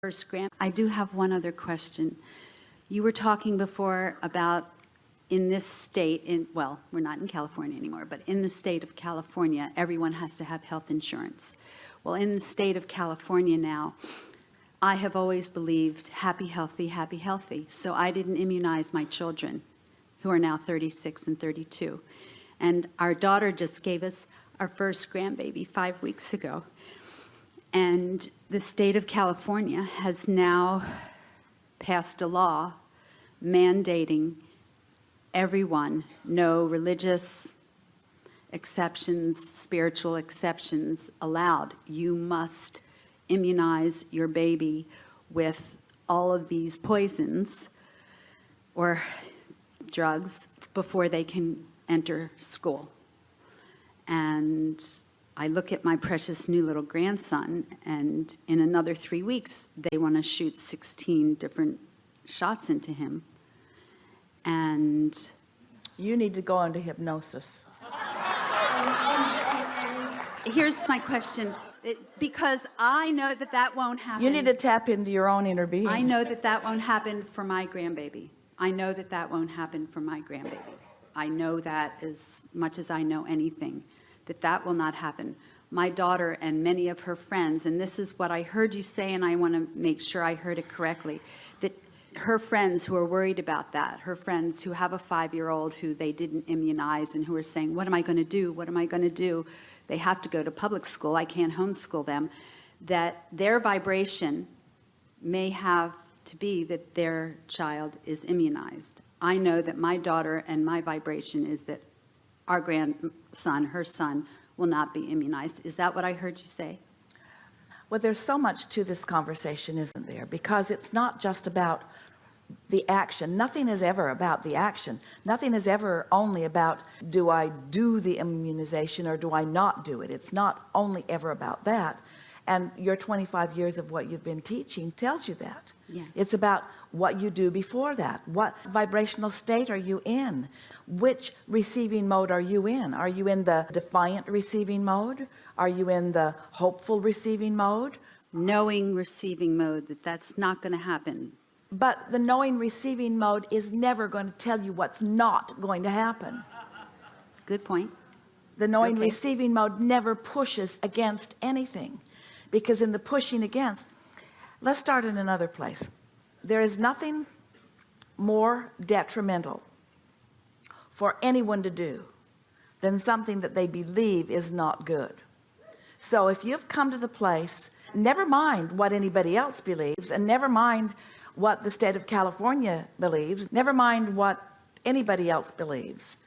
First, Grant, I do have one other question. You were talking before about in this state, well, we're not in California anymore, but in the state of California, everyone has to have health insurance. Well, in the state of California now, I have always believed happy, healthy, happy, healthy. So I didn't immunize my children, who are now 36 and 32. And our daughter just gave us our first grandbaby 5 weeks ago. And the state of California has now passed a law mandating everyone, no religious exceptions, spiritual exceptions allowed. You must immunize your baby with all of these poisons or drugs before they can enter school. And I look at my precious new little grandson, and in another 3 weeks, they want to shoot 16 different shots into him. And you need to go into hypnosis. Here's my question, because I know that that won't happen. You need to tap into your own inner being. I know that that won't happen for my grandbaby. I know that that won't happen for my grandbaby. I know that as much as I know anything, that that will not happen. My daughter and many of her friends, and this is what I heard you say, and I want to make sure I heard it correctly, that her friends who are worried about that, her friends who have a 5-year-old who they didn't immunize and who are saying, what am I going to do? What am I going to do? They have to go to public school. I can't homeschool them. That their vibration may have to be that their child is immunized. I know that my daughter and my vibration is that our grandson, her son, will not be immunized. Is that what I heard you say? Well, there's so much to this conversation, isn't there? Because it's not just about the action. Nothing is ever about the action. Nothing is ever only about, do I do the immunization or do I not do it? It's not only ever about that. And your 25 years of what you've been teaching tells you that. Yes. It's about what you do before that. What vibrational state are you in? Which receiving mode are you in? Are you in the defiant receiving mode? Are you in the hopeful receiving mode? Knowing receiving mode, that that's not going to happen. But the knowing receiving mode is never going to tell you what's not going to happen. Good point. The knowing receiving mode never pushes against anything, because in the pushing against, let's start in another place. There is nothing more detrimental for anyone to do than something that they believe is not good. So if you've come to the place, never mind what anybody else believes, and never mind what the state of California believes, never mind what anybody else believes.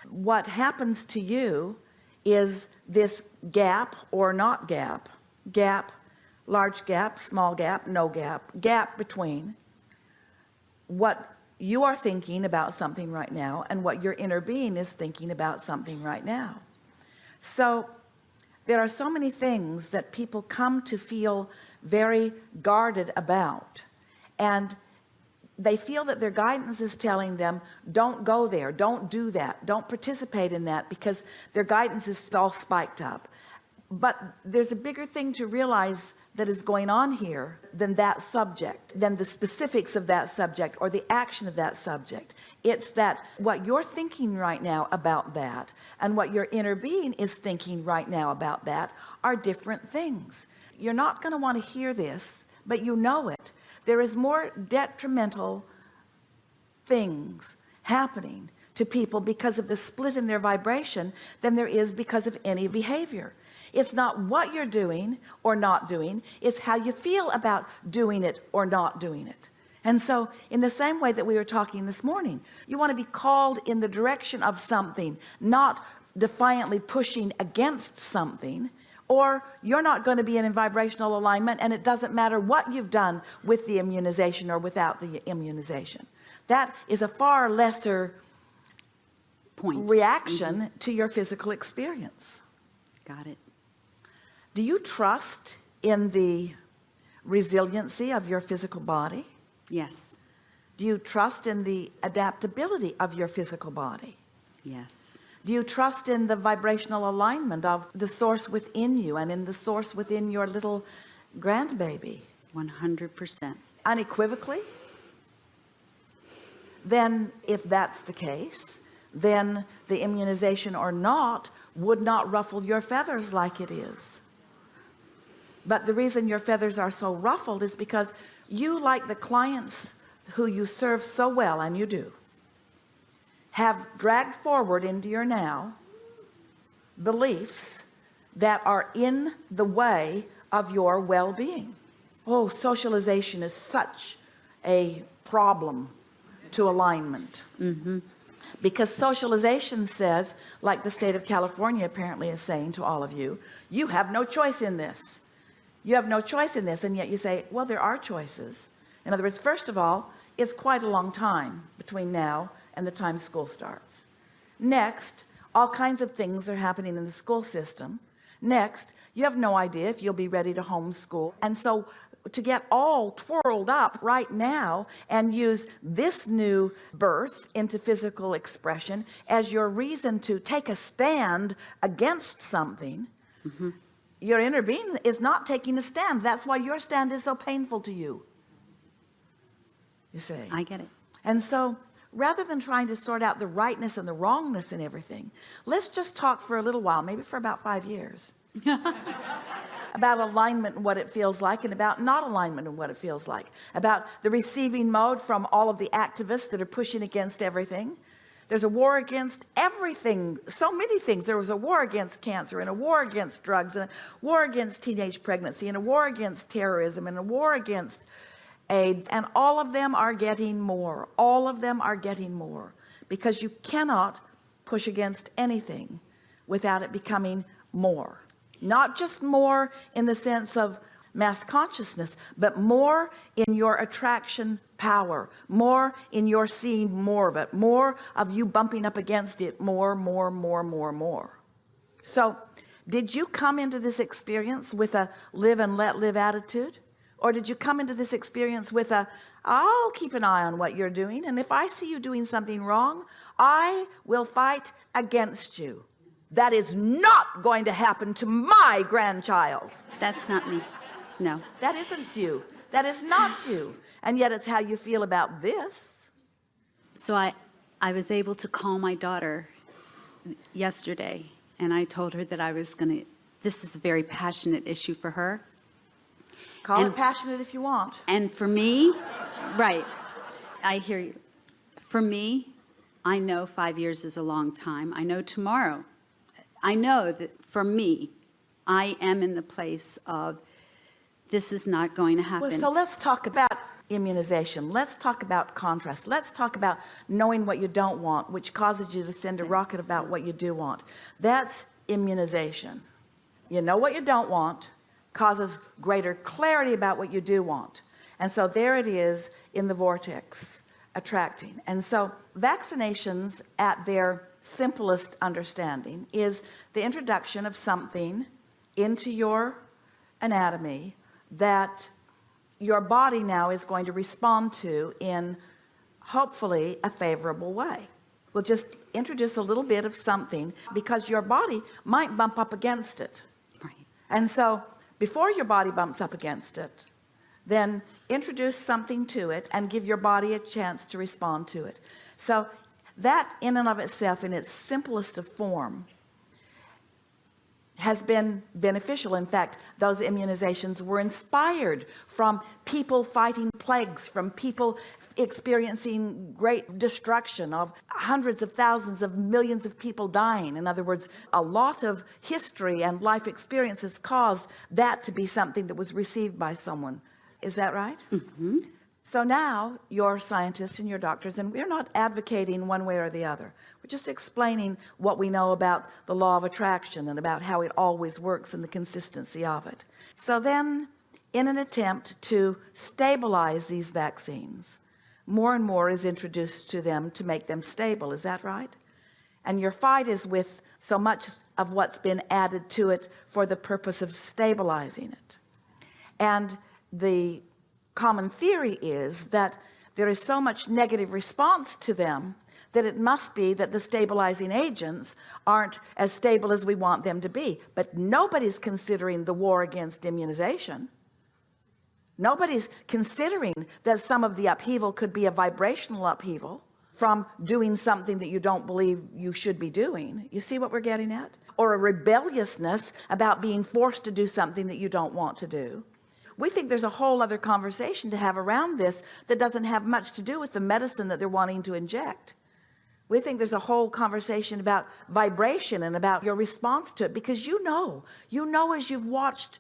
What happens to you is this gap or not gap, large gap, small gap, no gap between what you are thinking about something right now and what your inner being is thinking about something right now. So there are so many things that people come to feel very guarded about, and they feel that their guidance is telling them, don't go there, don't do that, don't participate in that, because their guidance is all spiked up. But there's a bigger thing to realize that is going on here than that subject, than the specifics of that subject or the action of that subject. It's that what you're thinking right now about that and what your inner being is thinking right now about that are different things. You're not going to want to hear this, but you know it. There is more detrimental things happening to people because of the split in their vibration than there is because of any behavior. It's not what you're doing or not doing, it's how you feel about doing it or not doing it. And so in the same way that we were talking this morning, you want to be called in the direction of something, not defiantly pushing against something, or you're not going to be in vibrational alignment, and it doesn't matter what you've done with the immunization or without the immunization. That is a far lesser reaction to your physical experience. Got it. Do you trust in the resiliency of your physical body? Yes. Do you trust in the adaptability of your physical body? Yes. Do you trust in the vibrational alignment of the source within you and in the source within your little grandbaby? 100%. Unequivocally? Then if that's the case, then the immunization or not would not ruffle your feathers like it is. But the reason your feathers are so ruffled is because you, like the clients who you serve so well, and you do, have dragged forward into your now beliefs that are in the way of your well-being. Oh, socialization is such a problem to alignment. Because socialization says, like the state of California apparently is saying to all of you, you have no choice in this. You have no choice in this. And yet you say, well, there are choices. In other words, first of all, it's quite a long time between now and the time school starts. Next, all kinds of things are happening in the school system. Next, you have no idea if you'll be ready to homeschool. And so to get all twirled up right now and use this new birth into physical expression as your reason to take a stand against something, your inner being is not taking a stand. That's why your stand is so painful to you. You see? I get it. And so rather than trying to sort out the rightness and the wrongness in everything, let's just talk for a little while, maybe for about 5 years. About alignment and what it feels like, and about not alignment and what it feels like, about the receiving mode from all of the activists that are pushing against everything. There's a war against everything, so many things. There was a war against cancer, and a war against drugs, and a war against teenage pregnancy, and a war against terrorism, and a war against AIDS, and all of them are getting more. All of them are getting more, because you cannot push against anything without it becoming more. Not just more in the sense of mass consciousness, but more in your attraction power, more in your seeing more of it, more of you bumping up against it, more. So did you come into this experience with a live and let live attitude? Or did you come into this experience with a, I'll keep an eye on what you're doing, and if I see you doing something wrong, I will fight against you? That is not going to happen to my grandchild. That's not me. No. That isn't you. That is not you. And yet it's how you feel about this. So I was able to call my daughter yesterday, and I told her that I was going to, this is a very passionate issue for her. Call it passionate if you want. And for me, right, I hear you. For me, I know 5 years is a long time. I know tomorrow. I know that for me, I am in the place of this is not going to happen. Well, so let's talk about immunization. Let's talk about contrast. Let's talk about knowing what you don't want, which causes you to send a rocket about what you do want. That's immunization. You know what you don't want, causes greater clarity about what you do want. And so there it is in the vortex, attracting. And so vaccinations at their simplest understanding is the introduction of something into your anatomy that your body now is going to respond to in hopefully a favorable way. We'll just introduce a little bit of something because your body might bump up against it. Right. And so before your body bumps up against it, then introduce something to it and give your body a chance to respond to it. So that in and of itself, in its simplest of form, has been beneficial. In fact, those immunizations were inspired from people fighting plagues, from people experiencing great destruction, of hundreds of thousands of millions of people dying. In other words, a lot of history and life experiences caused that to be something that was received by someone. Is that right? Mm-hmm. So now you're scientists and you're doctors, and we're not advocating one way or the other. We're just explaining what we know about the law of attraction and about how it always works and the consistency of it. So then, in an attempt to stabilize these vaccines, more and more is introduced to them to make them stable. Is that right? And your fight is with so much of what's been added to it for the purpose of stabilizing it. And the common theory is that there is so much negative response to them that it must be that the stabilizing agents aren't as stable as we want them to be. But nobody's considering the war against immunization. Nobody's considering that some of the upheaval could be a vibrational upheaval from doing something that you don't believe you should be doing. You see what we're getting at? Or a rebelliousness about being forced to do something that you don't want to do. We think there's a whole other conversation to have around this that doesn't have much to do with the medicine that they're wanting to inject. We think there's a whole conversation about vibration and about your response to it, because you know as you've watched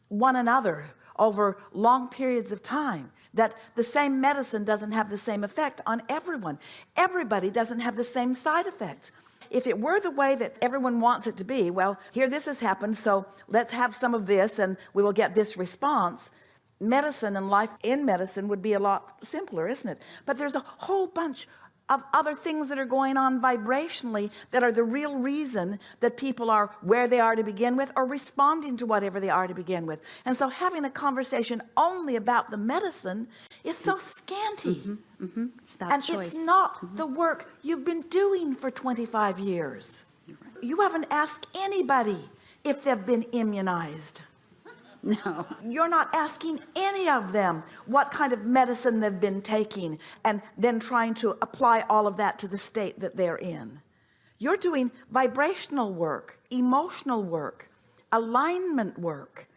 one another over long periods of time that the same medicine doesn't have the same effect on everyone. Everybody doesn't have the same side effects. If it were the way that everyone wants it to be, well, here this has happened, so let's have some of this and we will get this response. Medicine and life in medicine would be a lot simpler, isn't it? But there's a whole bunch of other things that are going on vibrationally that are the real reason that people are where they are to begin with, or responding to whatever they are to begin with. And so having a conversation only about the medicine is so scanty. It's about And choice. it's not the work you've been doing for 25 years. You're right. You haven't asked anybody if they've been immunized. No. You're not asking any of them what kind of medicine they've been taking and then trying to apply all of that to the state that they're in. You're doing vibrational work, emotional work, alignment work,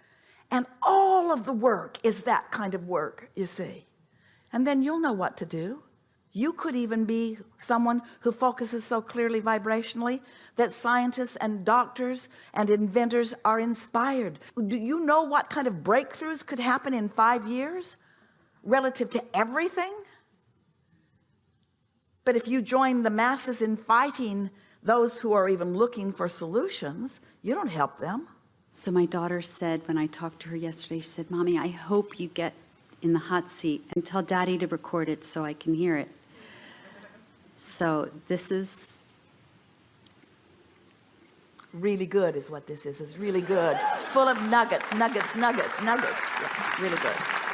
and all of the work is that kind of work, you see. And then you'll know what to do. You could even be someone who focuses so clearly vibrationally that scientists and doctors and inventors are inspired. Do you know what kind of breakthroughs could happen in 5 years relative to everything? But if you join the masses in fighting those who are even looking for solutions, you don't help them. So my daughter said, when I talked to her yesterday, she said, Mommy, I hope you get in the hot seat and tell Daddy to record it so I can hear it. So this is really good is what this is. It's really good. Full of nuggets. Yeah, really good.